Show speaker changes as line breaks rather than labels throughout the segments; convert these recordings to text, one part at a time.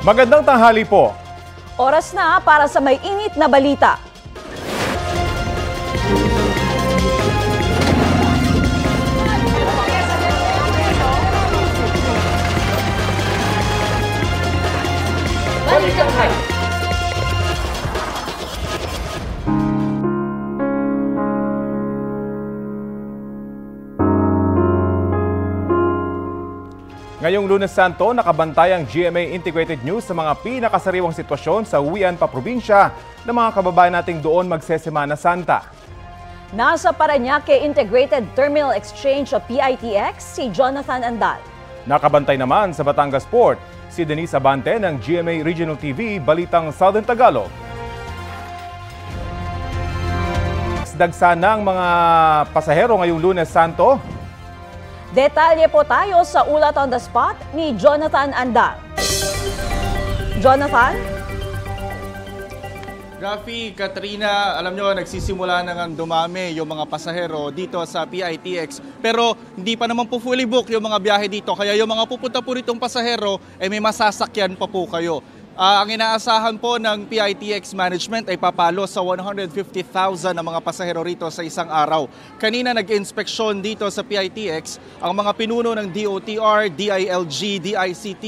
Magandang tanghali po.
Oras na para sa may init na balita.
Ngayong Lunes Santo, nakabantay ang GMA Integrated News sa mga pinakasariwang sitwasyon sa uwian pa probinsya ng mga kababayan nating doon magsesemana Santa.
Nasa Parañaque Integrated Terminal Exchange o PITX, si Jonathan Andal.
Nakabantay naman sa Batangas Port, si Denise Abante ng GMA Regional TV, Balitang Southern Tagalog. Dagsa ng mga pasahero ngayong Lunes Santo.
Detalye po tayo sa ulat on the spot ni Jonathan Andal. Jonathan?
Rafi, Katrina, alam nyo, nagsisimula na nga dumami yung mga pasahero dito sa PITX. Pero hindi pa naman po fully book yung mga biyahe dito. Kaya yung mga pupunta po ritong pasahero, may masasakyan pa po kayo. Ang inaasahan po ng PITX management ay papalo sa 150,000 na mga pasahero rito sa isang araw. Kanina nag-inspeksyon dito sa PITX ang mga pinuno ng DOTR, DILG, DICT,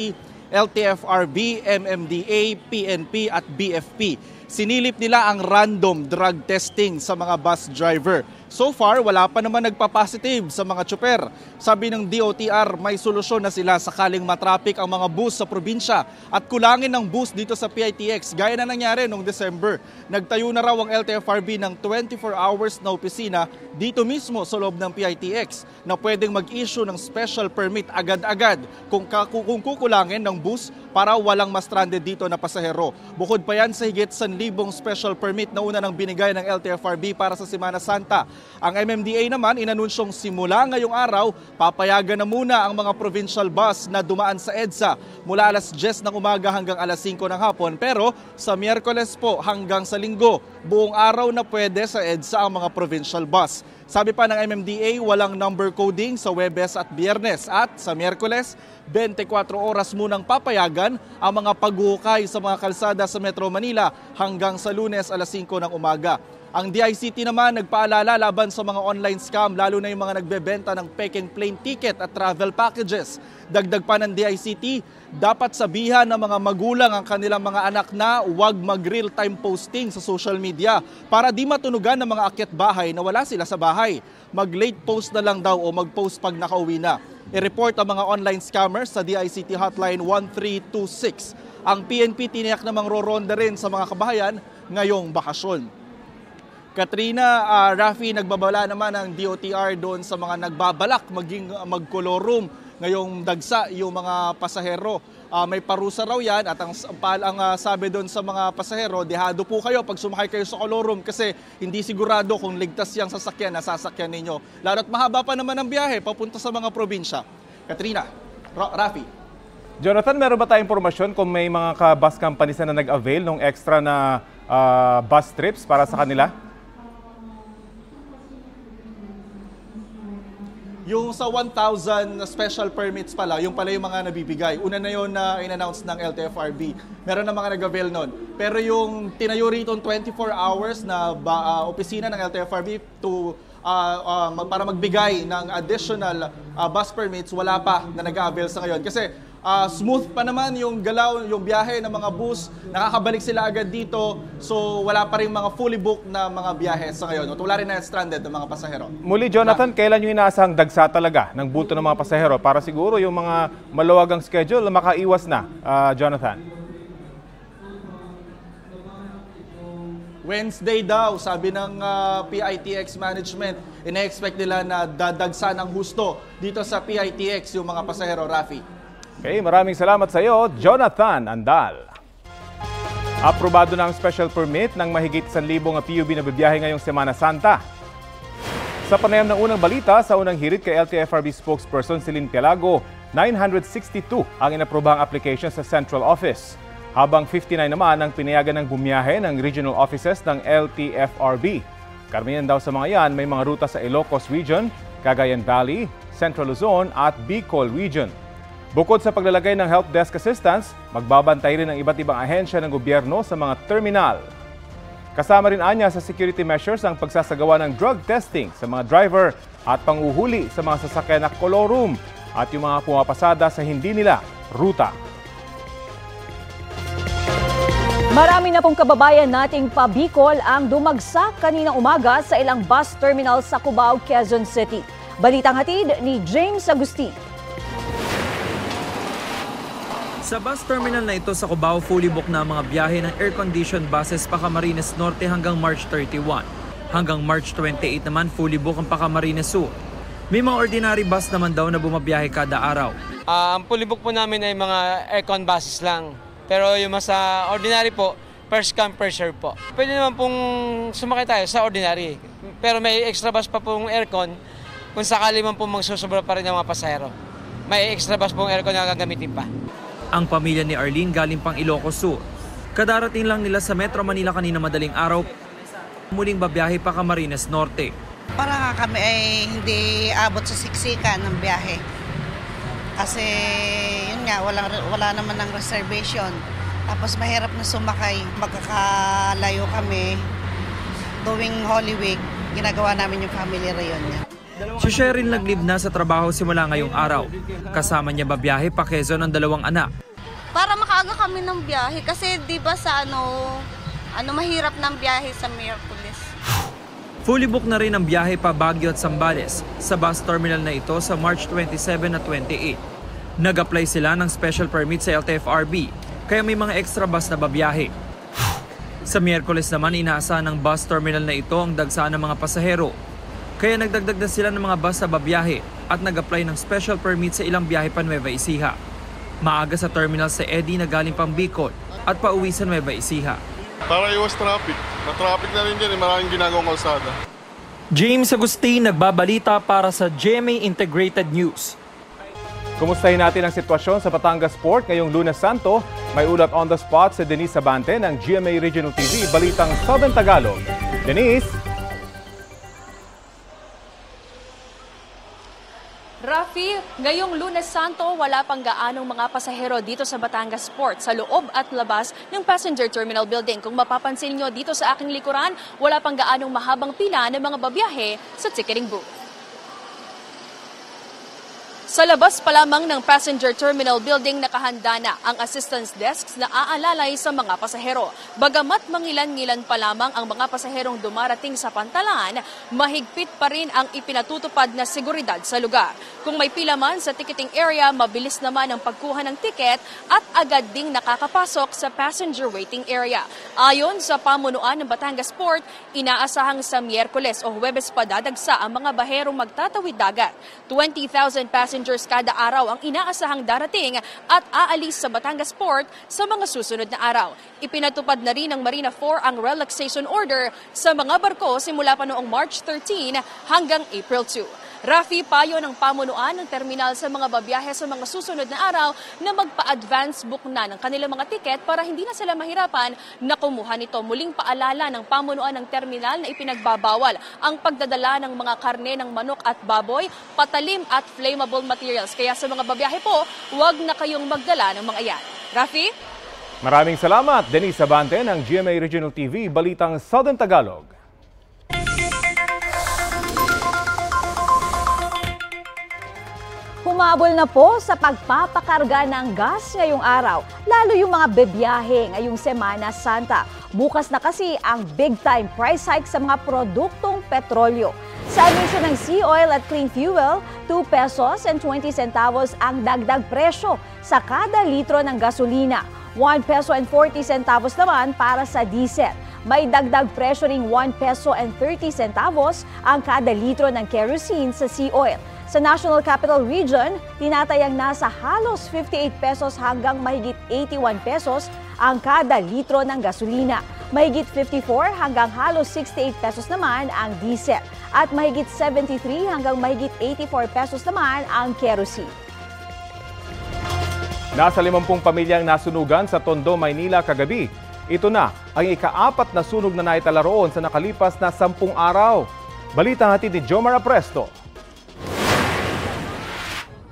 LTFRB, MMDA, PNP at BFP. Sinilip nila ang random drug testing sa mga bus driver. So far, wala pa naman nagpa-positive sa mga tsuper. Sabi ng DOTR, may solusyon na sila sakaling matraffic ang mga bus sa probinsya at kulangin ng bus dito sa PITX. Gaya na nangyari noong December. Nagtayo na raw ang LTFRB ng 24 hours na opisina dito mismo sa loob ng PITX na pwedeng mag-issue ng special permit agad-agad kung kukulangin ng bus para walang ma-stranded dito na pasahero. Bukod pa yan sa higit 1,000 special permit na una nang binigay ng LTFRB para sa Semana Santa. Ang MMDA naman inanunsyong simula ngayong araw, papayagan na muna ang mga provincial bus na dumaan sa EDSA mula alas 10 ng umaga hanggang alas 5 ng hapon. Pero sa Miyerkules po hanggang sa Linggo, buong araw na pwede sa EDSA ang mga provincial bus. Sabi pa ng MMDA, walang number coding sa Huwebes at Biyernes at sa Miyerkules, 24 oras munang papayagan ang mga paghuhukay sa mga kalsada sa Metro Manila hanggang sa Lunes alas 5 ng umaga. Ang DICT naman nagpaalala laban sa mga online scam, lalo na yung mga nagbebenta ng fake and plain ticket at travel packages. Dagdag pa ng DICT, dapat sabihan ng mga magulang ang kanilang mga anak na huwag mag-real-time posting sa social media para di matunugan ng mga akyat bahay na wala sila sa bahay. Mag-late post na lang daw o mag-post pag nakauwi na. I-report ang mga online scammers sa DICT hotline 1326. Ang PNP tiniyak namang roronda rin sa mga kabahayan ngayong bakasyon. Katrina, Rafi, nagbabala naman ang DOTR doon sa mga nagbabalak maging mag-colorum ngayong dagsa yung mga pasahero. May parusa raw yan at ang sabi doon sa mga pasahero, dehado po kayo pag sumakay kayo sa colorum kasi hindi sigurado kung ligtas yung sasakyan na sasakyan ninyo. Lalo't mahaba pa naman ang biyahe papunta sa mga probinsya. Katrina, Rafi.
Jonathan, meron ba tayong impormasyon kung may mga bus companies na nag-avail ng extra na bus trips para sa kanila?
Yung sa 1,000 special permits pala, yung pala yung mga nabibigay. Una na yun na in-announce ng LTFRB. Meron na mga nag-avail nun. Pero yung tinayo rito 24 hours na opisina ng LTFRB para magbigay ng additional bus permits, wala pa na nag-avail sa ngayon. Kasi smooth pa naman yung galaw, yung biyahe ng mga bus. Nakakabalik sila agad dito. So wala pa rin mga fully booked na mga biyahe sa ngayon. At wala rin na stranded ng mga pasahero.
Muli, Jonathan, kailan yung inaasahang dagsa talaga ng bulto ng mga pasahero para siguro yung mga maluwagang schedule makaiwas na, Jonathan?
Wednesday daw, sabi ng PITX management. Ina-expect nila na dadagsa ng husto dito sa PITX yung mga pasahero, Rafi.
Okay, maraming salamat sa iyo, Jonathan Andal. Aprobado na ang special permit ng mahigit 1,000 PUB na bibiyahe ngayong Semana Santa. Sa panayam ng unang balita, sa unang hirit kay LTFRB spokesperson Celine Pialago, 962 ang inaprobahang application sa Central Office. Habang 59 naman ang pinayagan ng bumiyahe ng regional offices ng LTFRB. Karamihan daw sa mga yan may mga ruta sa Ilocos Region, Cagayan Valley, Central Luzon at Bicol Region. Bukod sa paglalagay ng help desk assistance, magbabantay rin ang iba't ibang ahensya ng gobyerno sa mga terminal. Kasama rin anya sa security measures ang pagsasagawa ng drug testing sa mga driver at panguhuli sa mga sasakyan na kolorum at yung mga pumapasada sa hindi nila ruta.
Marami na pong kababayan nating pa-Bicol ang dumagsak kaninang umaga sa ilang bus terminal sa Cubao, Quezon City. Balitang hatid ni James Agustin.
Sa bus terminal na ito sa Cubao, fully booked na ang mga biyahe ng air-conditioned buses pa Camarines Norte hanggang March 31. Hanggang March 28 naman, fully booked ang pa Camarines Sur. May mga ordinary bus naman daw na bumabiyahe kada araw.
Ang fully booked po namin ay mga aircon buses lang. Pero yung mas ordinary po, first come, first serve po. Pwede naman pong sumakay tayo sa ordinary. Pero may extra bus pa pong aircon kung sakali man pong magsusobra pa rin ng mga pasahero. May extra bus pong aircon na gagamitin pa.
Ang pamilya ni Arlene galing pang Ilocos Sur. Kadarating lang nila sa Metro Manila kanina madaling araw, muling babiyahe pa Camarines Norte.
Para nga kami ay hindi abot sa siksikan ng biyahe. Kasi yun nga, wala naman ng reservation. Tapos mahirap na sumakay, magkakalayo kami. Tuwing Holy Week, ginagawa namin yung family reunion.
Si Sheryl nag-leave na sa trabaho simula ngayong araw. Kasama niya babiyahe pa Quezon ang dalawang anak.
Para makaaga kami ng biyahe kasi 'di ba sa mahirap ng biyahe sa Miraculous.
Fully booked na rin ang biyahe pa Baguio at Zambales sa bus terminal na ito sa March 27 at 28. Nag-apply sila ng special permit sa LTFRB kaya may mga extra bus na babiyahe. Sa Miyerkules naman inaasahan ng bus terminal na ito ang dagsaan ng mga pasahero. Kaya nagdagdag na sila ng mga bus sa babiyahe at nag-apply ng special permit sa ilang biyahe pa Nueva Ecija. Maaga sa terminal sa Eddie na galing pang Bicol at pauwi sa Nueva Ecija.
Para iwas traffic. Na-traffic na rin dyan, maraming ginagawang kalsada.
James Agustin nagbabalita para sa GMA Integrated News.
Kumustahin natin ang sitwasyon sa Batangas Port ngayong Lunes Santo. May ulat on the spot si Denise Sabante ng GMA Regional TV, Balitang Southern Tagalog. Denise?
Rafi, ngayong Lunes Santo, wala pang gaanong mga pasahero dito sa Batangas Port sa loob at labas ng Passenger Terminal Building. Kung mapapansin nyo dito sa aking likuran, wala pang gaanong mahabang pila ng mga babiyahe sa ticketing booth. Sa labas pa lamang ng Passenger Terminal Building, nakahanda na ang assistance desks na aalalay sa mga pasahero. Bagamat mangilan-ngilan pa lamang ang mga pasaherong dumarating sa pantalan, mahigpit pa rin ang ipinatutupad na seguridad sa lugar. Kung may pila man sa ticketing area, mabilis naman ang pagkuha ng tiket at agad ding nakakapasok sa passenger waiting area. Ayon sa pamunuan ng Batangas Port, inaasahang sa Miyerkules o Huwebes pa dadagsa ang mga baherong magtatawid dagat. 20,000 passengers kada araw ang inaasahang darating at aalis sa Batangas Port sa mga susunod na araw. Ipinatupad na rin ng Marina 4 ang relaxation order sa mga barko simula pa noong March 13 hanggang April 2. Rafi, payo ng pamunuan ng terminal sa mga babiyahe sa mga susunod na araw na magpa-advance book na ng kanilang mga tiket para hindi na sila mahirapan na kumuha nito. Muling paalala ng pamunuan ng terminal na ipinagbabawal ang pagdadala ng mga karne ng manok at baboy, patalim at flammable materials. Kaya sa mga babiyahe po, huwag na kayong magdala ng mga yan. Rafi?
Maraming salamat, Denise Sabante ng GMA Regional TV, Balitang Southern Tagalog.
Humabol na po sa pagpapakarga ng gas ngayong araw, lalo yung mga bebiyahe ngayong Semana Santa. Bukas na kasi ang big-time price hike sa mga produktong petrolyo. Sa anunsyo ng Sea Oil at Clean Fuel, 2 pesos and 20 centavos ang dagdag presyo sa kada litro ng gasolina. 1 peso and 40 centavos naman para sa diesel. May dagdag presyo ring 1 peso and 30 centavos ang kada litro ng kerosene sa Sea Oil. Sa National Capital Region, tinatayang nasa halos 58 pesos hanggang mahigit 81 pesos ang kada litro ng gasolina. Mahigit 54 hanggang halos 68 pesos naman ang diesel. At mahigit 73 hanggang mahigit 84 pesos naman ang kerosene.
Nasa 50 pamilyang nasunugan sa Tondo, Maynila kagabi. Ito na ang ika-4 na sunog na naitala roon sa nakalipas na 10 araw. Balita hatid ni Jomar Apresto.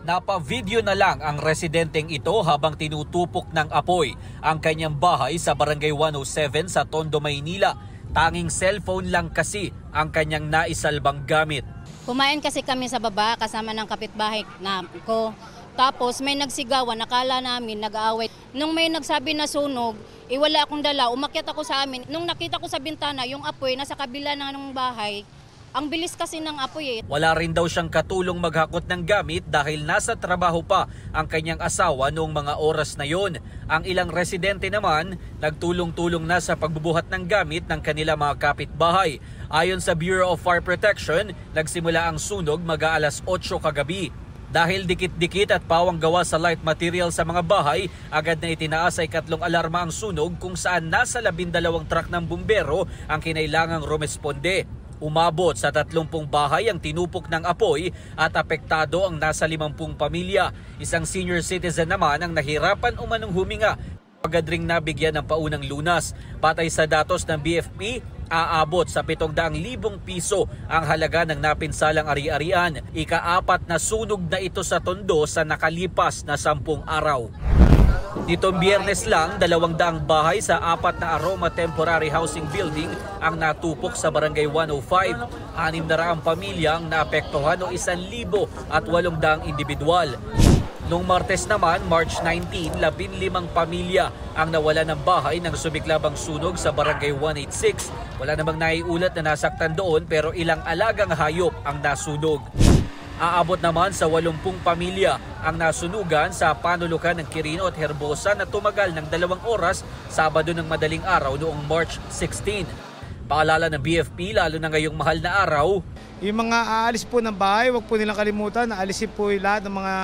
Napa-video na lang ang residenteng ito habang tinutupok ng apoy ang kanyang bahay sa Barangay 107 sa Tondo, Maynila. Tanging cellphone lang kasi ang kanyang naisalbang gamit.
Kumain kasi kami sa baba kasama ng kapitbahay na ko. Tapos may nagsigawan, nakala namin nag-aaway. Nung may nagsabi na sunog, wala akong dala, umakyat ako sa amin. Nung nakita ko sa bintana, yung apoy nasa kabila ng bahay, ang bilis kasi ng apoy.
Wala rin daw siyang katulong maghakot ng gamit dahil nasa trabaho pa ang kanyang asawa noong mga oras na yon. Ang ilang residente naman nagtulong-tulong na sa pagbubuhat ng gamit ng kanila mga kapitbahay. Ayon sa Bureau of Fire Protection, nagsimula ang sunog mag-aalas 8 kagabi. Dahil dikit-dikit at pawang gawa sa light material sa mga bahay, agad na itinaas ay 3 alarma ang sunog kung saan nasa 12 truck ng bumbero ang kinailangang rumesponde. Umabot sa 30 bahay ang tinupok ng apoy at apektado ang nasa 50 pamilya. Isang senior citizen naman ang nahirapan umanong huminga. Agad ring nabigyan ng paunang lunas. Batay sa datos ng BFP, aabot sa 700,000 piso ang halaga ng napinsalang ari-arian. Ika-4 na sunog na ito sa Tondo sa nakalipas na 10 araw. Nitong Biyernes lang, 200 bahay sa 4 na Aroma Temporary Housing Building ang natupok sa Barangay 105. 600 pamilya ang naapektuhan o 1,800 individual. Noong Martes naman, March 19, 15 pamilya ang nawala ng bahay ng sumiklabang sunog sa Barangay 186. Wala namang naiulat na nasaktan doon pero ilang alagang hayop ang nasunog. Aabot naman sa 80 pamilya ang nasunugan sa panulukan ng Quirino at Herbosa na tumagal ng 2 oras Sabado ng madaling araw noong March 16. Paalala ng BFP, lalo na ngayong mahal na araw,
yung mga aalis po ng bahay, huwag po nilang kalimutan na alisin po yung lahat ng mga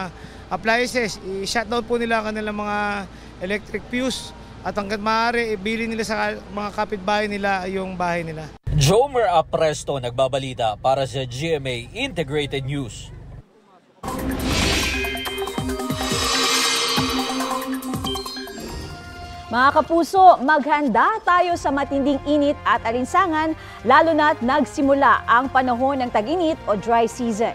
appliances. I-shutdown po nila ang kanilang mga electric fuse at hanggat maaari, ibili nila sa mga kapitbahay nila yung bahay nila.
Jomer Apresto nagbabalita para sa GMA Integrated News.
Mga kapuso, maghanda tayo sa matinding init at alinsangan lalo na't nagsimula ang panahon ng tag-init o dry season.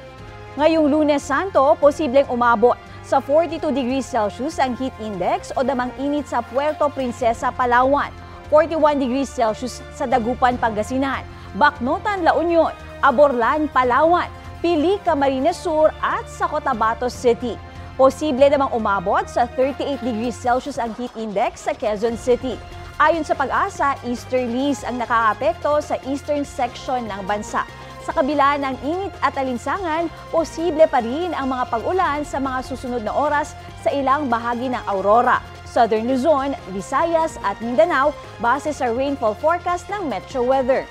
Ngayong Lunes Santo, posibleng umabot sa 42 degrees Celsius ang heat index o damang init sa Puerto Princesa, Palawan, 41 degrees Celsius sa Dagupan, Pangasinan, Bacnotan, La Union, Aborlan, Palawan, Pili, Camarines Sur at sa Cotabato City. Posible namang umabot sa 38 degrees Celsius ang heat index sa Quezon City. Ayon sa Pag-asa, easterlies ang nakakaapekto sa eastern section ng bansa. Sa kabila ng init at alinsangan, posible pa rin ang mga pag-ulan sa mga susunod na oras sa ilang bahagi ng Aurora, Southern Luzon, Visayas at Mindanao base sa rainfall forecast ng Metro Weather.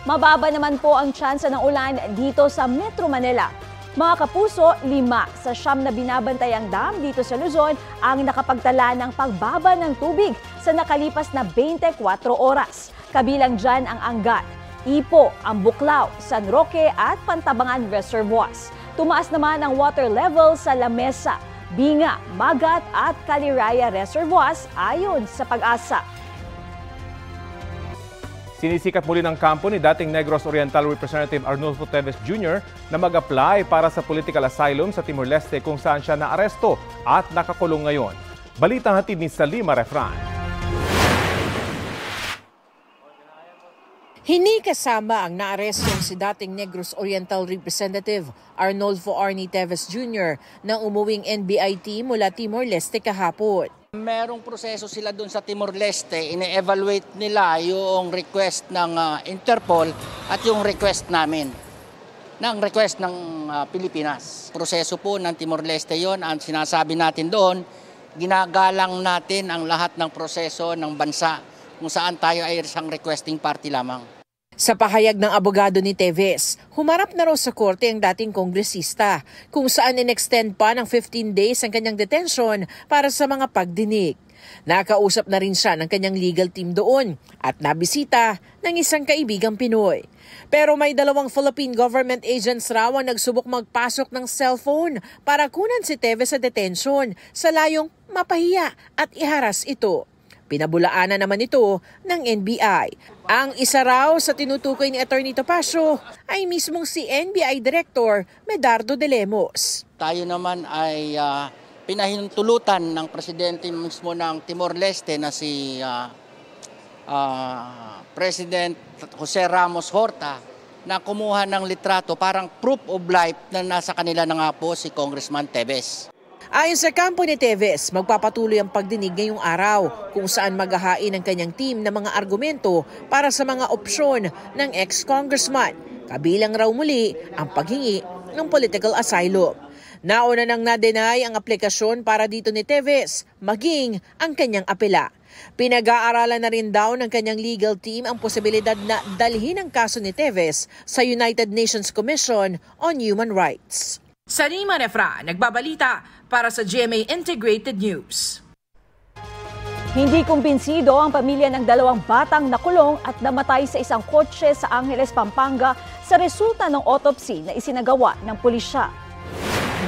Mababa naman po ang tsansa ng ulan dito sa Metro Manila. Mga kapuso, 5 sa 9 na binabantayang dam dito sa Luzon ang nakapagtala ng pagbaba ng tubig sa nakalipas na 24 oras. Kabilang dyan ang Angat, Ipo, Ambuklao, San Roque at Pantabangan Reservoirs. Tumaas naman ang water level sa Lamesa, Binga, Magat at Caliraya Reservoirs ayon sa Pag-asa.
Sinisikat muli ng kampo ni dating Negros Oriental Representative Arnulfo Teves Jr. na mag-apply para sa political asylum sa Timor-Leste kung saan siya naaresto at nakakulong ngayon. Balitang hatid ni Salima Refran.
Hindi kasama ang naarestong si dating Negros Oriental Representative Arnulfo Arnie Teves Jr. na umuwing NBI mula Timor-Leste kahapon.
Merong proseso sila doon sa Timor-Leste, ine-evaluate nila yung request ng Interpol at yung request namin, ng request ng Pilipinas. Proseso po ng Timor-Leste yon, ang sinasabi natin doon, ginagalang natin ang lahat ng proseso ng bansa kung saan tayo ay isang requesting party lamang.
Sa pahayag ng abogado ni Teves, humarap na raw sa korte ang dating kongresista kung saan in-extend pa ng 15 days ang kanyang detention para sa mga pagdinig. Nakausap na rin siya ng kanyang legal team doon at nabisita ng isang kaibigang Pinoy. Pero may 2 Philippine government agents raw ang nagsubok magpasok ng cellphone para kunan si Teves sa detention sa layong mapahiya at iharas ito. Pinabulaanan naman ito ng NBI. Ang isa raw sa tinutukoy ni Atty. Topacio ay mismong si NBI Director Medardo de Lemos.
Tayo naman ay pinahintulutan ng presidente mismo ng Timor-Leste na si President Jose Ramos Horta na kumuha ng litrato parang proof of life na nasa kanila na nga po si Congressman Teves.
Ayon sa kampo ni Teves, magpapatuloy ang pagdinig ngayong araw kung saan maghahain ang kanyang team ng mga argumento para sa mga opsyon ng ex-congressman. Kabilang raw muli ang paghingi ng political asylum. Nauna nang na-deny ang aplikasyon para dito ni Teves, maging ang kanyang apela. Pinag-aaralan na rin daw ng kanyang legal team ang posibilidad na dalhin ang kaso ni Teves sa United Nations Commission on Human Rights. Sarima Refra, nagbabalita para sa GMA Integrated News.
Hindi kumbinsido ang pamilya ng dalawang batang nakulong at namatay sa isang kotse sa Angeles, Pampanga sa resulta ng autopsy na isinagawa ng pulisya.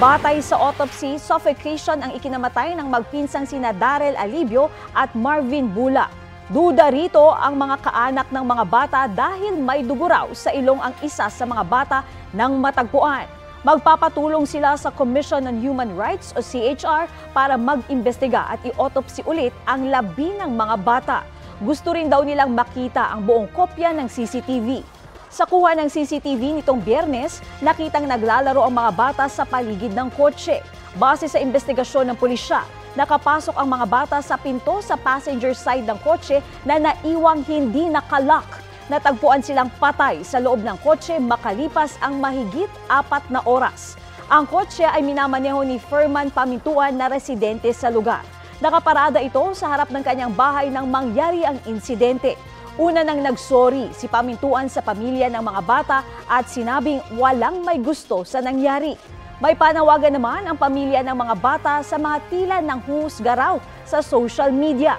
Batay sa autopsy, suffocation ang ikinamatay ng magpinsang sina Darrell Alibio at Marvin Bula. Duda rito ang mga kaanak ng mga bata dahil may dugo raw sa ilong ang isa sa mga bata nang matagpuan. Magpapatulong sila sa Commission on Human Rights o CHR para mag-imbestiga at i-autopsy ulit ang labi ng mga bata. Gusto rin daw nilang makita ang buong kopya ng CCTV. Sa kuha ng CCTV nitong Biyernes, nakitang naglalaro ang mga bata sa paligid ng kotse. Base sa investigasyon ng pulisya, nakapasok ang mga bata sa pinto sa passenger side ng kotse na naiwang hindi nakalock. Natagpuan silang patay sa loob ng kotse makalipas ang mahigit 4 na oras. Ang kotse ay minamaneho ni Ferman Pamintuan na residente sa lugar. Nakaparada ito sa harap ng kanyang bahay nang mangyari ang insidente. Una nang nagsorry si Pamintuan sa pamilya ng mga bata at sinabing walang may gusto sa nangyari. May panawagan naman ang pamilya ng mga bata sa mga tila ng husga raw sa social media.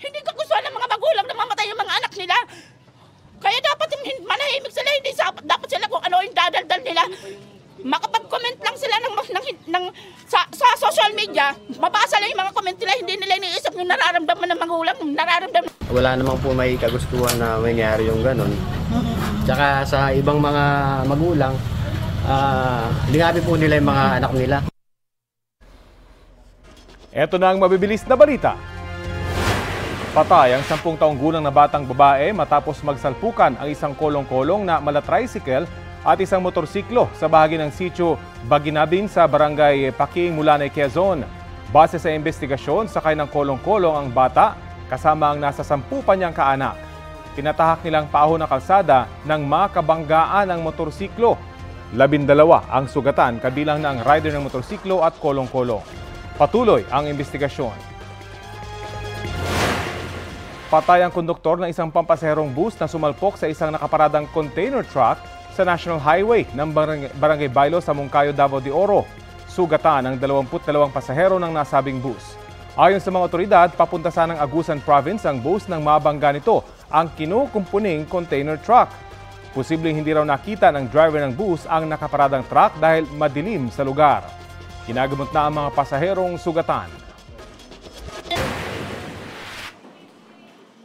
Hindi ko gusto ng mga magulang na mamatay yung mga anak nila. Kaya dapat manahimik sila, hindi dapat sila kung ano yung dadaldal nila. Makapag-comment lang sila sa social media, mabasa lang yung mga comment nila, hindi nila iniisip yung nararamdaman ng magulang, nararamdaman.
Wala namang po may kagustuhan na mangyari yung ganon. Tsaka sa ibang mga magulang, lingabi po nila yung mga anak nila.
Ito na ang mabibilis na balita. Patay ang 10 taong gulang na batang babae matapos magsalpukan ang isang kolong-kolong na mala-tricycle at isang motorsiklo sa bahagi ng sitio Baginabin sa barangay Paking, Mulanay, Quezon. Base sa investigasyon, sakay ng kolong-kolong ang bata kasama ang nasa 10 pa niyang kaanak. Tinatahak nilang paahon ng kalsada nang makabanggaan ang motorsiklo. 12 ang sugatan kabilang na ang rider ng motorsiklo at kolong-kolong. Patuloy ang investigasyon. Patay ang konduktor ng isang pampasaherong bus na sumalpok sa isang nakaparadang container truck sa National Highway ng Barangay Bailo sa Moncayo, Davao de Oro. Sugatan ang 22 pasahero ng nasabing bus. Ayon sa mga otoridad, papunta sa ng Agusan Province ang bus nang mabangga nito ang kinukumpuning container truck. Posibleng hindi raw nakita ng driver ng bus ang nakaparadang truck dahil madilim sa lugar. Ginagamot na ang mga pasaherong sugatan.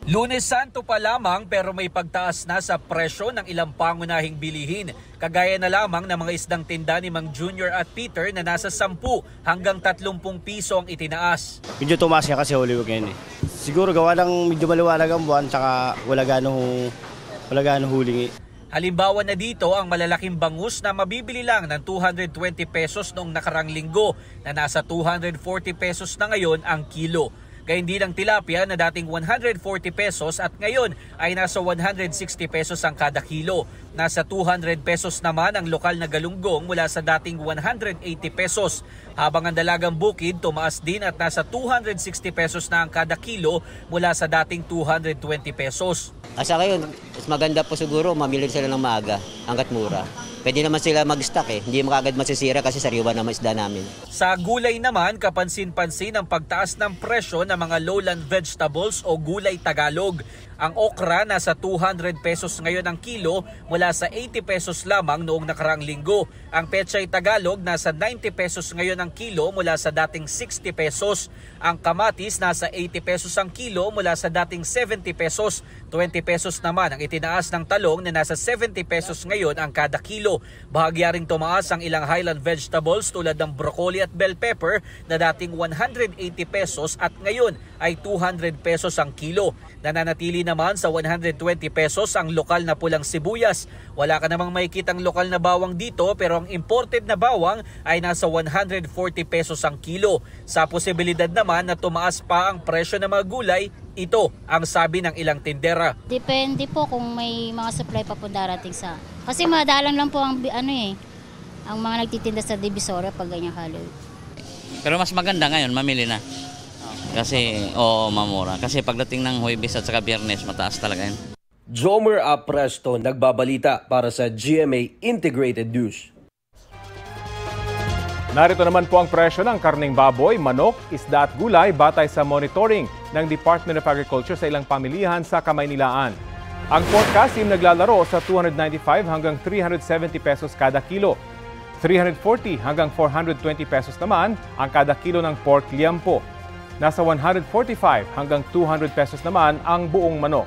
Lunes Santo pa lamang pero may pagtaas na sa presyo ng ilang pangunahing bilihin. Kagaya na lamang ng mga isdang tinda ni Mang Junior at Peter na nasa 10 hanggang 30 piso ang itinaas.
Medyo tumaas nga kasi Holy Weekend eh. Siguro gawa ng medyo maliwanag ang buwan tsaka wala gano'ng huling.
Halimbawa na dito ang malalaking bangus na mabibili lang ng 220 pesos noong nakarang linggo na nasa 240 pesos na ngayon ang kilo. Gayun din ang tilapia na dating 140 pesos at ngayon ay nasa 160 pesos ang kada kilo. Nasa 200 pesos naman ang lokal na galunggong mula sa dating 180 pesos. Habang ang dalagang bukid tumaas din at nasa 260 pesos na ang kada kilo mula sa dating 220 pesos.
Sa ngayon, mas maganda po siguro mamili sila ng maaga hanggat mura. pwede naman sila mag-stock eh. Hindi makagad masisira kasi sariwa naman isda namin.
Sa gulay naman, kapansin-pansin ang pagtaas ng presyo ng mga lowland vegetables o gulay Tagalog. Ang okra nasa 200 pesos ngayon ang kilo mula sa 80 pesos lamang noong nakaraang linggo. Ang pechay Tagalog nasa 90 pesos ngayon ang kilo mula sa dating 60 pesos. Ang kamatis nasa 80 pesos ang kilo mula sa dating 70 pesos. 20 pesos naman ang itinaas ng talong na nasa 70 pesos ngayon ang kada kilo. Bahagya ring tumaas ang ilang highland vegetables tulad ng broccoli at bell pepper na dating 180 pesos at ngayon ay 200 pesos ang kilo. Nananatili naman sa 120 pesos ang lokal na pulang sibuyas. Wala ka namang makikitang lokal na bawang dito pero ang imported na bawang ay nasa 140 pesos ang kilo. Sa posibilidad naman na tumaas pa ang presyo ng mga gulay, ito ang sabi ng ilang tindera.
Depende po kung may mga supply pa po darating sa... Kasi madalang lang po ang ang mga nagtitinda sa Divisoria pag ganyan halo.
Pero mas maganda ngayon, mamili na. Kasi, mamura. Kasi pagdating ng Huwebes at saka Biyernes, mataas talaga yun.
Jomer Apresto nagbabalita para sa GMA Integrated News.
Narito naman po ang presyo ng karning baboy, manok, isda at gulay batay sa monitoring ng Department of Agriculture sa ilang pamilihan sa Kamaynilaan. Ang pork kasim naglalaro sa 295 hanggang 370 pesos kada kilo. 340 hanggang 420 pesos naman ang kada kilo ng pork liampo. Nasa 145 hanggang 200 pesos naman ang buong manok.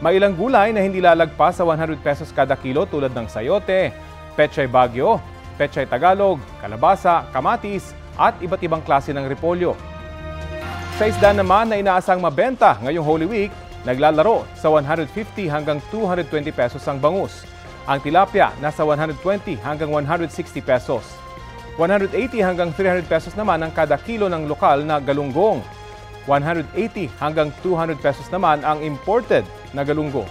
May ilang gulay na hindi lalagpas sa 100 pesos kada kilo tulad ng sayote, pechay Baguio, pechay Tagalog, kalabasa, kamatis at iba't ibang klase ng repolyo. Sa isda naman na inaasang mabenta ngayong Holy Week, naglalaro sa 150 hanggang 220 pesos ang bangus. Ang tilapia nasa 120 hanggang 160 pesos. 180 hanggang 300 pesos naman ang kada kilo ng lokal na galunggong. 180 hanggang 200 pesos naman ang imported na galunggong.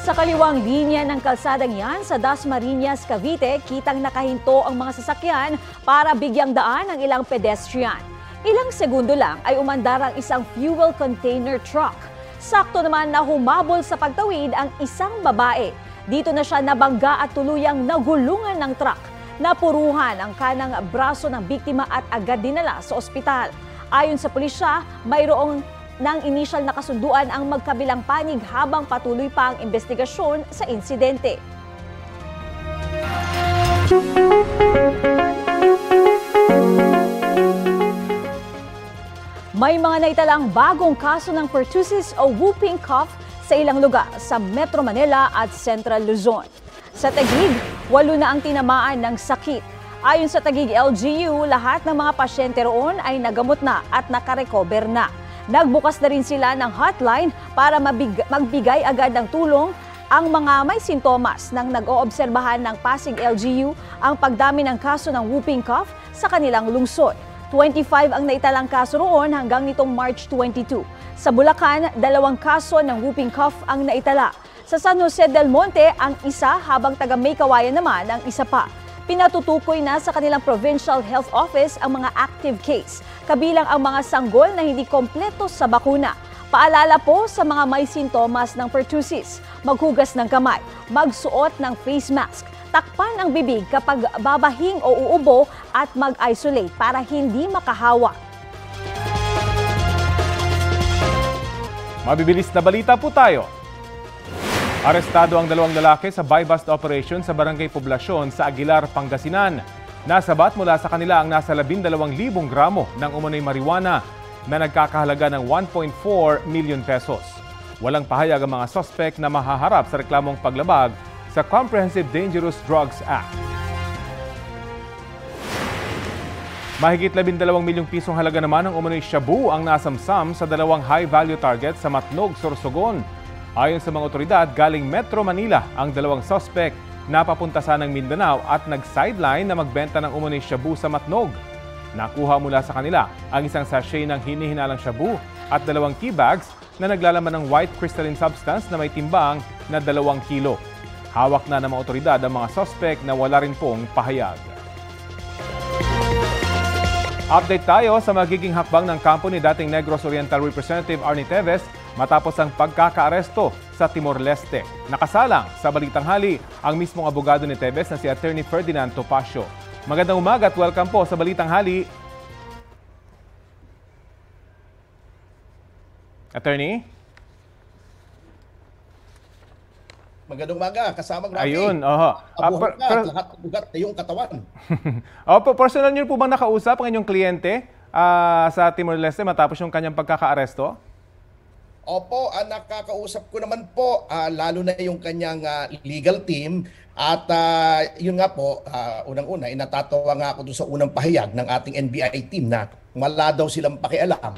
Sa kaliwang linya ng kalsadang yan sa Dasmariñas, Cavite, kitang nakahinto ang mga sasakyan para bigyang daan ang ilang pedestrian. Ilang segundo lang ay umandar ang isang fuel container truck. Sakto naman na humabol sa pagtawid ang isang babae. Dito na siya nabangga at tuluyang nagulungan ng truck. Napuruhan ang kanang braso ng biktima at agad dinala sa ospital. Ayon sa pulisya, mayroong ng inisyal na kasunduan ang magkabilang panig habang patuloy pa ang investigasyon sa insidente. May mga naitalang bagong kaso ng pertussis o whooping cough sa ilang lugar sa Metro Manila at Central Luzon. Sa Taguig, 8 na ang tinamaan ng sakit. Ayon sa Taguig LGU, lahat ng mga pasyente roon ay nagamot na at nakarecover na. Nagbukas na rin sila ng hotline para magbigay agad ng tulong ang mga may sintomas nang nag-oobserbahan ng Pasig LGU ang pagdami ng kaso ng whooping cough sa kanilang lungsod. 25 ang naitalang kaso roon hanggang nitong March 22. Sa Bulacan, 2 kaso ng whooping cough ang naitala. Sa San Jose del Monte, ang isa habang taga May Kawayan naman ang isa pa. Pinatutukoy na sa kanilang Provincial Health Office ang mga active case, kabilang ang mga sanggol na hindi kompleto sa bakuna. Paalala po sa mga may sintomas ng pertussis, maghugas ng kamay, magsuot ng face mask, takpan ang bibig kapag babahing o uubo at mag-isolate para hindi makahawa.
Mabibilis na balita po tayo. Arestado ang 2 lalaki sa buy-bust operation sa Barangay Poblasyon sa Aguilar, Pangasinan. Nasabat mula sa kanila ang nasa 12,000 gramo ng umano'y marijuana na nagkakahalaga ng 1.4 million pesos. Walang pahayag ang mga suspect na mahaharap sa reklamong paglabag sa Comprehensive Dangerous Drugs Act. Mahigit 12 milyong pisong halaga naman ang umano'y shabu ang nasamsam sa 2 high-value target sa Matnog, Sorsogon. Ayon sa mga otoridad, galing Metro Manila ang 2 suspect na papunta sa ng Mindanao at nag-sideline na magbenta ng umano'y shabu sa Matnog. Nakuha mula sa kanila ang isang sachet ng hinihinalang shabu at 2 key bags na naglalaman ng white crystalline substance na may timbang na 2 kilo. Hawak na ng mga otoridad ang mga suspect na wala rin pong pahayag. Update tayo sa magiging hakbang ng kampo ni dating Negros Oriental Representative Arnie Teves matapos ang pagkakaaresto sa Timor-Leste. Nakasalang sa Balitang Hali ang mismong abogado ni Teves na si Attorney Ferdinand Topacio. Magandang umaga at welcome po sa Balitang Hali. Attorney?
Magandang umaga, kasama Rafi.
Ayun,
lahat ugat na yung katawan.
Personal niyo po bang nakausap ang inyong kliyente sa Timor-Leste matapos yung kanyang pagkakaaresto?
Opo, nakakausap ko naman po, lalo na yung kanyang legal team. At yun nga po, unang-una, natatawa nga ako doon sa unang pahayag ng ating NBI team na wala daw silang pakialam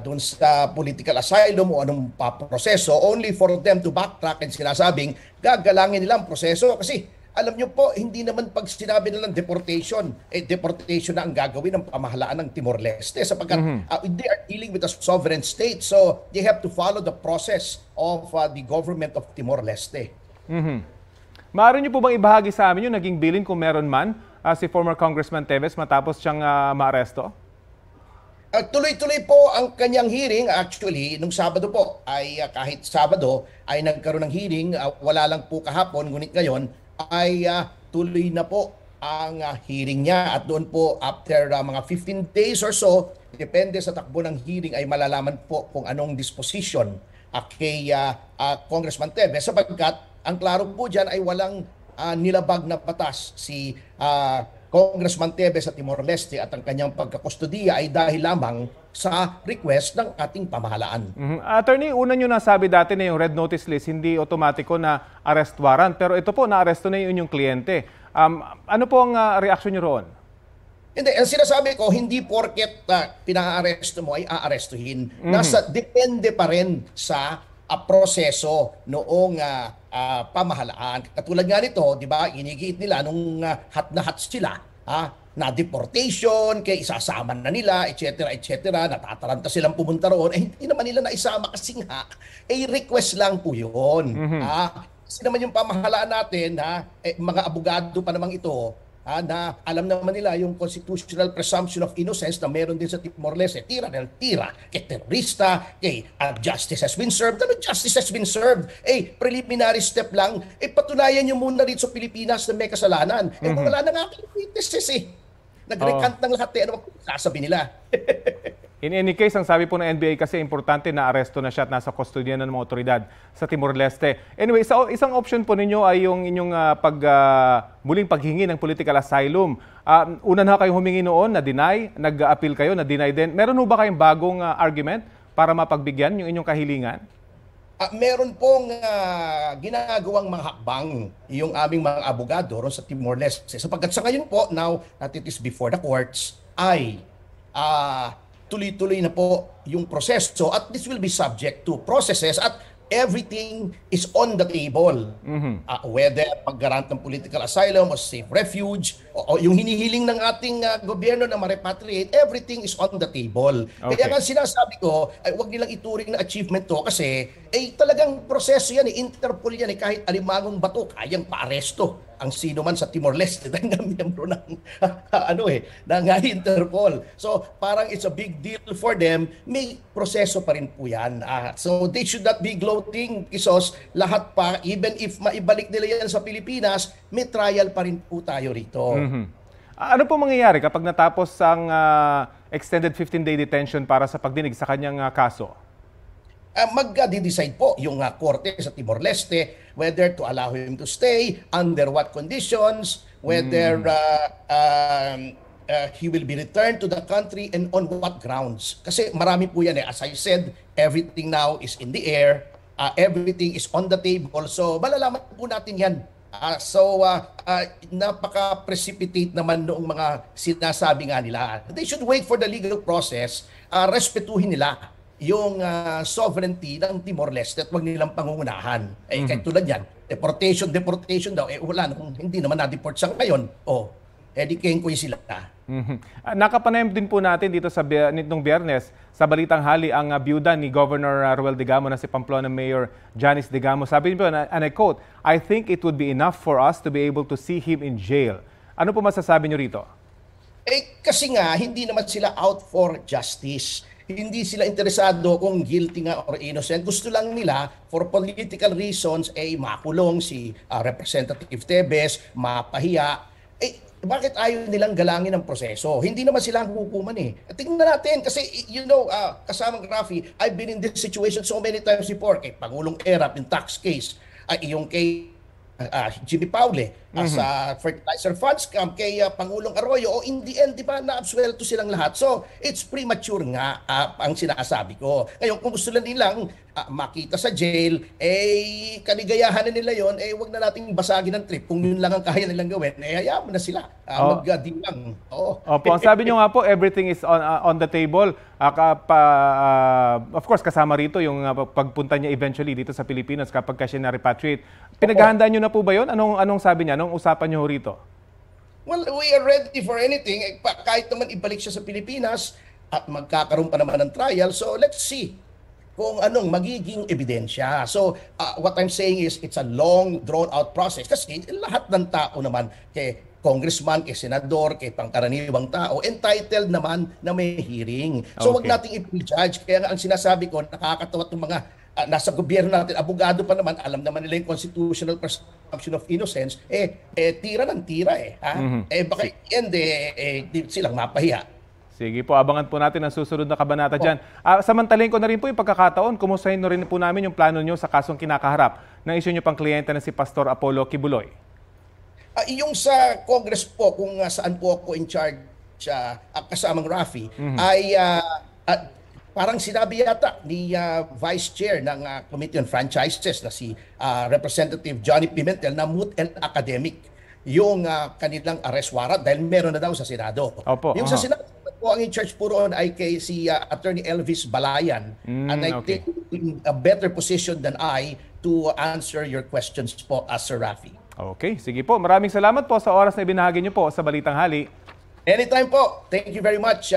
doon sa political asylum o anong proseso, only for them to backtrack and sinasabing gagalangin nilang proseso. Kasi alam nyo po, hindi naman pag sinabi nilang deportation, deportation na ang gagawin ng pamahalaan ng Timor-Leste sapagkat they are dealing with a sovereign state, so they have to follow the process of the government of Timor-Leste.
Maaari niyo po bang ibahagi sa amin yung naging bilin kung meron man si former Congressman Teves matapos siyang maaresto?
Tuloy-tuloy po ang kanyang hearing. Actually, nung Sabado po, ay kahit Sabado ay nagkaroon ng hearing, wala lang po kahapon, ngunit ngayon ay tuloy na po ang hearing niya. At doon po, after mga 15 days or so, depende sa takbo ng hearing, ay malalaman po kung anong disposition kay Congressman Teves, sapagkat ang klaro po dyan ay walang nilabag na batas si Congressman Teves sa Timor-Leste at ang kanyang pagkakustudiya ay dahil lamang sa request ng ating pamahalaan.
Attorney, una nyo nasabi dati na yung red notice list, hindi otomatiko na arrest warrant. Pero ito po, na-aresto na yung inyong kliyente. Ano po ang reaksyon nyo roon?
Hindi, ang sinasabi ko, hindi porket pina-aresto mo ay aarestuhin. Depende pa rin sa proseso noong pamahalaan. Katulad nga nito, di ba, inigiit nila nung hat na hat sila, na deportation, kaya isasama na nila, etc., etc., natataranta silang pumunta roon, hindi naman nila naisama kasi nga, request lang po yun. Kasi naman yung pamahalaan natin, mga abogado pa namang ito, na alam naman nila yung constitutional presumption of innocence na meron din sa Timor-Leste. Tira del tira, kay terorista, kay justice has been served. Ano justice has been served? Preliminary step lang. Patunayan nyo muna dito sa Pilipinas na may kasalanan. Wala na nga kayong witnesses Nag-recant ng lahat. Ano sasabi nila?
In any case, ang sabi po ng NBI kasi importante na aresto na siya at nasa kustodiya ng mga otoridad sa Timor-Leste. Anyway, isang option po ninyo ay yung inyong muling paghingi ng political asylum. Una na kayong humingi noon, na-deny, nag-appeal kayo, na-deny din. Meron ba kayong bagong argument para mapagbigyan yung inyong kahilingan?
Meron pong ginagawang mga hakbang yung aming mga abogado ron sa Timor-Leste. Sapagkat sa ngayon po, now that it is before the courts, ay tuloy-tuloy na po yung proseso at this will be subject to processes at everything is on the table. Whether pag-grant ng political asylum o safe refuge o yung hinihiling ng ating gobyerno na ma-repatriate, everything is on the table.
Okay.
Kaya nga sinasabi ko, ay huwag nilang ituring na achievement to kasi talagang proseso yan, Interpol yan, kahit alimangong bato, kayang paaresto ang sino man sa Timor-Leste dahil nga miyembro ng Interpol. So parang it's a big deal for them. May proseso pa rin po yan. So they should not be gloating, Kisos. Lahat pa, even if maibalik nila yan sa Pilipinas, may trial pa rin po tayo rito.
Ano po mangyayari kapag natapos ang extended 15-day detention para sa pagdinig sa kanyang kaso?
Mag-decide po yung korte sa Timor-Leste whether to allow him to stay, under what conditions, whether he will be returned to the country and on what grounds. Kasi marami po yan As I said, everything now is in the air, everything is on the table. So malalaman po natin yan. Napaka-precipitate naman noong mga sinasabi nga nila. They should wait for the legal process, respetuhin nila yung sovereignty ng Timor-Leste at wag nilang pangungunahan. Kahit tulad yan, deportation daw, wala, hindi naman na-deport sa ngayon. Di kengkoy sila.
Nakapanayam din po natin dito sa nitong Biyernes sa Balitang Hali ang byuda ni Governor Ruel Digamo na si Pamplona Mayor Janice Digamo. Sabi niyo, and I quote, "I think it would be enough for us to be able to see him in jail." Ano po masasabi niyo rito?
Kasi nga, hindi naman sila out for justice. Hindi sila interesado kung guilty nga or innocent. Gusto lang nila, for political reasons, makulong si Representative Tevez, mapahiya. Bakit ayaw nilang galangin ang proseso? Hindi naman sila ang hukuman eh. Tingnan natin kasi kasamang Rafi, I've been in this situation so many times before. Kay Pangulong Erap in tax case, yung kay Jimmy Paule sa fertilizer funds scam, kay Pangulong Arroyo, in the end, di ba, na-absuelto silang lahat. So, it's premature nga ang sinasabi ko. Ngayon, kung gusto lang nilang makita sa jail, kaligayahan na nila yon, wag na nating basagin ng trip. Kung yun lang ang kaya nilang gawin, hayaan mo na sila. Mag-dilang.
Opo, ang sabi nyo nga po, everything is on the table. Of course, kasama rito yung pagpunta niya eventually dito sa Pilipinas kapag siya na-repatriate. Pinaghahandaan nyo na po ba yun? Anong sabi niya? Anong usapan nyo rito?
Well, we are ready for anything. Kahit naman ibalik siya sa Pilipinas at magkakaroon pa naman ng trial. So let's see kung anong magiging ebidensya. So what I'm saying is it's a long drawn-out process. Kasi lahat ng tao naman, kay congressman, kay senador, kay pangkaraniwang tao, entitled naman na may hearing. So wag nating i-prejudge. Kaya nga ang sinasabi ko, nakakatawa itong mga nasa gobyerno natin, abogado pa naman, alam naman nila yung constitutional presumption of innocence, tira ng tira baka silang mapahiya.
Sige po, abangan po natin ang susunod na kabanata dyan. Samantalin ko na rin po yung pagkakataon, kumustahin na rin po namin yung plano nyo sa kasong kinakaharap ng isyu nyo pang kliyente na si Pastor Apollo Kibuloy.
Yung sa Congress po, kung saan po ako in charge kasamang Rafi, ay parang sinabi yata ni Vice Chair ng Committee on Franchises na si Representative Johnny Pimentel na moot and academic yung kanilang arrest warrant dahil meron na daw sa Senado. Yung sa Senado po, ang in charge po roon ay kay si Attorney Elvis Balayan. And I think in a better position than I to answer your questions po, Sir Rafi.
Okay, sige po. Maraming salamat po sa oras na ibinahagi niyo po sa Balitang Hali.
Anytime po. Thank you very much.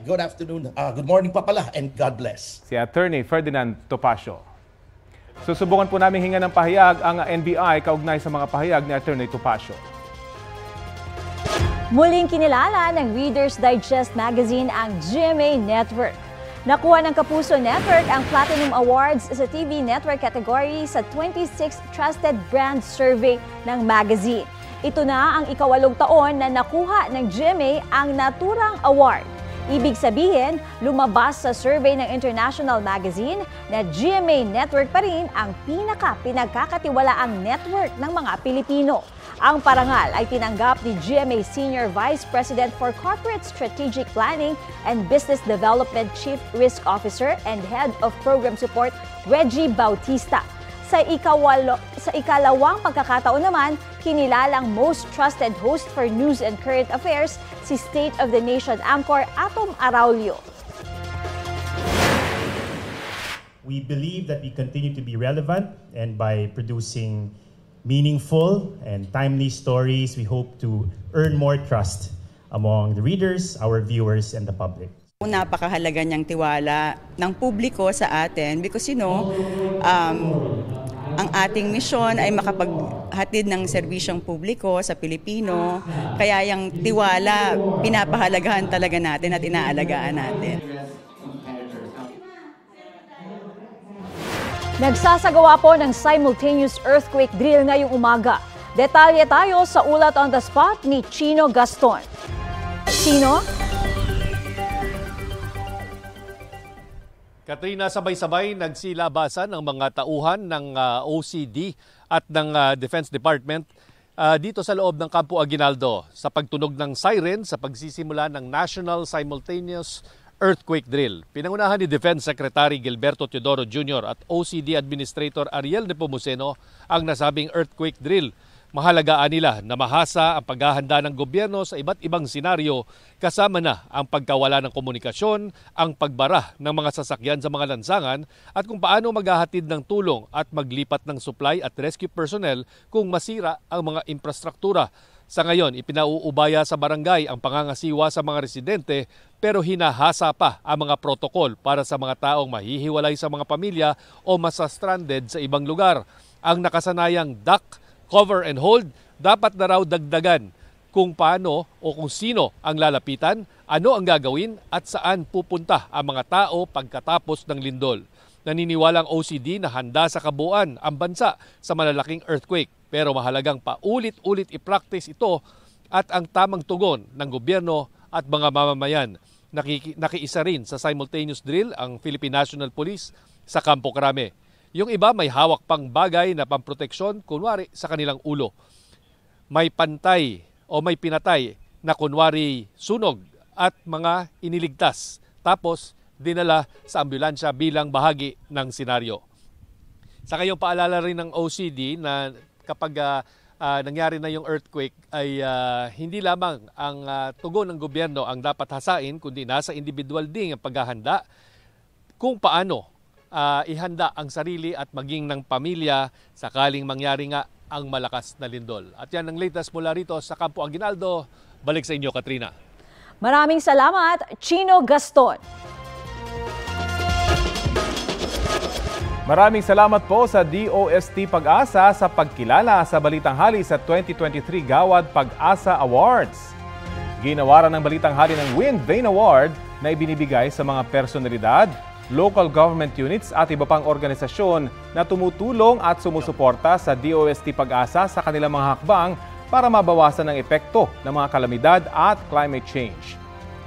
Good afternoon. Good morning pa pala and God bless.
Si Attorney Ferdinand Topacio. Susubukan po namin hinga ng pahayag ang NBI kaugnay sa mga pahayag ni Attorney Topacio.
Muling kinilala ng Reader's Digest magazine ang GMA Network. Nakuha ng Kapuso Network ang Platinum Awards sa TV Network category sa 26th Trusted Brand Survey ng magazine. Ito na ang ika-8 taon na nakuha ng GMA ang naturang award. Ibig sabihin, lumabas sa survey ng International Magazine na GMA Network pa rin ang pinagkakatiwalaang network ng mga Pilipino. Ang parangal ay tinanggap ni GMA Senior Vice President for Corporate Strategic Planning and Business Development Chief Risk Officer and Head of Program Support, Reggie Bautista. Sa ikalawang pagkakataon naman, kinilalang most trusted host for news and current affairs si State of the Nation anchor Atom Araulio.
We believe that we continue to be relevant, and by producing meaningful and timely stories, we hope to earn more trust among the readers, our viewers, and the public.
Napakahalaga niyang tiwala ng publiko sa atin because ang ating misyon ay makapaghatid ng serbisyong publiko sa Pilipino, kaya yung tiwala pinapahalagahan talaga natin at inaalagaan natin.
Nagsasagawa po ng simultaneous earthquake drill ngayong umaga. Detalye tayo sa ulat on the spot ni Chino Gaston. Chino?
Katrina, sabay-sabay nagsilabasan ang mga tauhan ng OCD at ng Defense Department dito sa loob ng Campo Aguinaldo sa pagtunog ng siren sa pagsisimula ng National Simultaneous Earthquake Drill. Pinangunahan ni Defense Secretary Gilberto Teodoro Jr. at OCD Administrator Ariel Nepomuceno ang nasabing earthquake drill. Mahalagaan nila na mahasa ang paghahanda ng gobyerno sa iba't ibang senaryo kasama na ang pagkawala ng komunikasyon, ang pagbara ng mga sasakyan sa mga lansangan at kung paano maghahatid ng tulong at maglipat ng supply at rescue personnel kung masira ang mga infrastruktura. Sa ngayon, ipinauubaya sa barangay ang pangangasiwa sa mga residente pero hinahasa pa ang mga protokol para sa mga taong mahihiwalay sa mga pamilya o masa-stranded sa ibang lugar. Ang nakasanayang duck, cover and hold, dapat na raw dagdagan kung paano o kung sino ang lalapitan, ano ang gagawin at saan pupunta ang mga tao pagkatapos ng lindol. Naniniwalang OCD na handa sa kabuuan ang bansa sa malalaking earthquake. Pero mahalagang paulit-ulit i-practice ito at ang tamang tugon ng gobyerno at mga mamamayan. Nakiisa rin sa simultaneous drill ang Philippine National Police sa Campo Crame. Yung iba may hawak pang bagay na pamproteksyon, kunwari sa kanilang ulo. May pantay o may pinatay na kunwari sunog at mga iniligtas. Tapos dinala sa ambulansya bilang bahagi ng senaryo. Sa kayong paalala rin ng OCD na kapag nangyari na yung earthquake ay hindi lamang ang tugon ng gobyerno ang dapat hasain, kundi nasa individual din ang paghahanda kung paano ihanda ang sarili at maging ng pamilya sakaling mangyari nga ang malakas na lindol. At yan ang latest mula rito sa Campo Aguinaldo. Balik sa inyo, Katrina.
Maraming salamat, Chino Gaston.
Maraming salamat po sa DOST Pag-asa sa pagkilala sa Balitang Hali sa 2023 Gawad Pag-asa Awards. Ginawaran ng Balitang Hali ng Wind Vane Award na ibinibigay sa mga personalidad, local government units at iba pang organisasyon na tumutulong at sumusuporta sa DOST Pag-asa sa kanilang mga hakbang para mabawasan ang epekto ng mga kalamidad at climate change.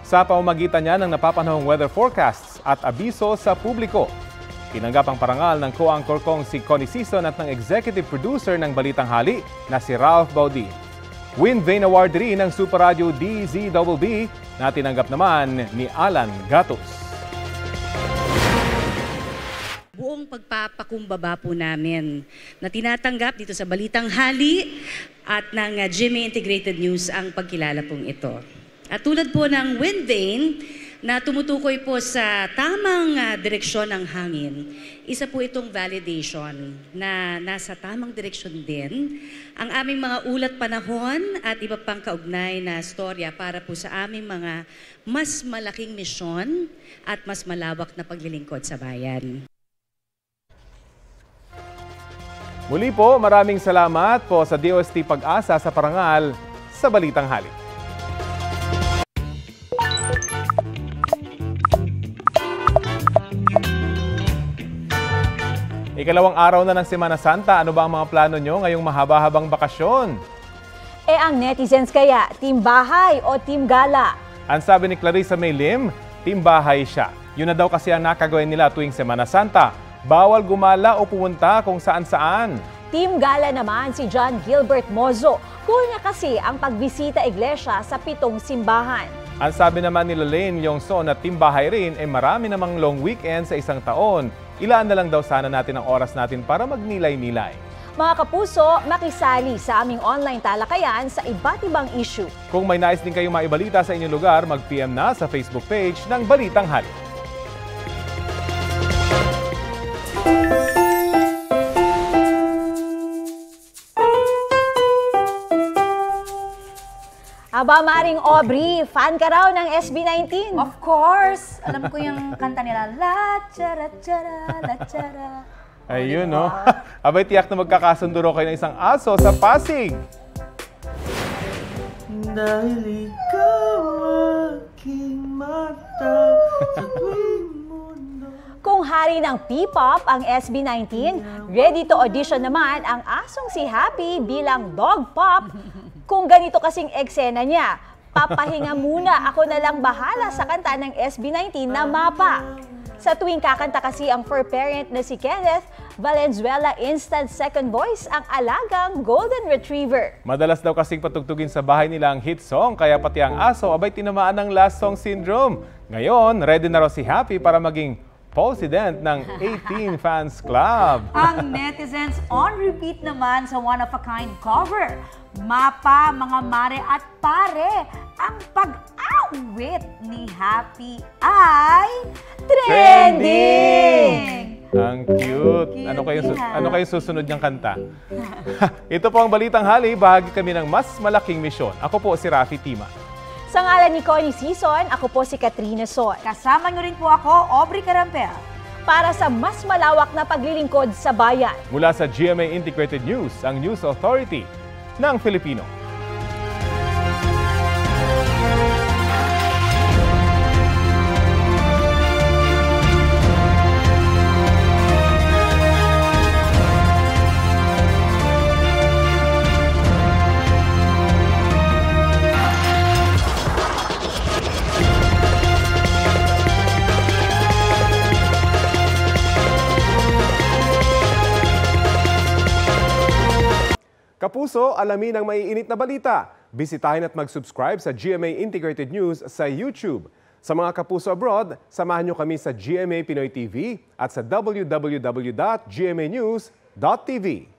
Sa pamamagitan niya ng napapanahong weather forecasts at abiso sa publiko, tinanggap ang parangal ng co-anchor kong si Connie Sison at ng executive producer ng Balitang Hali na si Ralph Baudin. Wind Vane Award rin ng Super Radio DZBB na tinanggap naman ni Alan Gatos.
Buong pagpapakumbaba po namin na tinatanggap dito sa Balitang Hali at ng GMA Integrated News ang pagkilala pong ito. At tulad po ng Wind Vane, na tumutukoy po sa tamang direksyon ng hangin. Isa po itong validation na nasa tamang direksyon din ang aming mga ulat panahon at iba pang kaugnay na storya para po sa aming mga mas malaking misyon at mas malawak na paglilingkod sa bayan.
Muli po, maraming salamat po sa DOST Pag-asa sa parangal sa Balitang Hali. Ikalawang araw na ng Semana Santa, ano ba ang mga plano nyo ngayong mahaba-habang bakasyon?
Ang netizens kaya, team bahay o team gala?
Ang sabi ni Clarissa May Lim, team bahay siya. Yun na daw kasi ang nakagawin nila tuwing Semana Santa. Bawal gumala o pumunta kung saan-saan.
Team gala naman si John Gilbert Mozo. Cool niya kasi ang pagbisita iglesia sa 7 simbahan.
Ang sabi naman ni Lalaine Yongson na team bahay rin ay marami namang long weekend sa isang taon. Ilaan na lang daw sana natin ang oras natin para magnilay-nilay.
Mga kapuso, makisali sa aming online talakayan sa iba't ibang issue.
Kung may nais din kayong maibalita sa inyong lugar, mag-PM na sa Facebook page ng Balitang Hali.
Aba, Maring Aubrey, fan ka raw ng SB19.
Of course! Alam ko yung kanta nila, la chara chara, la chara.
Ayun, no? Abay, tiyak na magkakasundo kayo ng isang aso sa Pasig.
Dahil ikaw aking mata sa tuwing mundo.
Kung hari ng P-pop ang SB19, ready to audition naman ang asong si Happy bilang dog pop. Kung ganito kasing eksena niya, papahinga muna, ako na lang bahala sa kanta ng SB19 na Mapa. Sa tuwing kakanta kasi ang fur parent na si Kenneth, Valenzuela instant second voice ang alagang Golden Retriever.
Madalas daw kasing patugtugin sa bahay nila ang hit song, kaya pati ang aso abay tinamaan ng last song syndrome. Ngayon, ready na raw si Happy para maging president ng 18 Fans Club.
Ang netizens on repeat naman sa one-of-a-kind cover. Mapa, mga mare at pare, ang pag-awit ni Happy ay trending!
Ang cute. Ano kayo susunod niyang kanta? Ito po ang Balitang Hali, bahagi kami ng mas malaking misyon. Ako po si Rafi Tima.
Sa ngalan ni Connie Sison, ako po si Katrina Son.
Kasama niyo rin po ako, Aubrey Carampel.
Para sa mas malawak na paglilingkod sa bayan.
Mula sa GMA Integrated News, ang News Authority ng Filipino.
kapuso, alamin ang maiinit na balita. Bisitahin at mag-subscribe sa GMA Integrated News sa YouTube. Sa mga kapuso abroad, samahan niyo kami sa GMA Pinoy TV at sa www.gmanews.tv.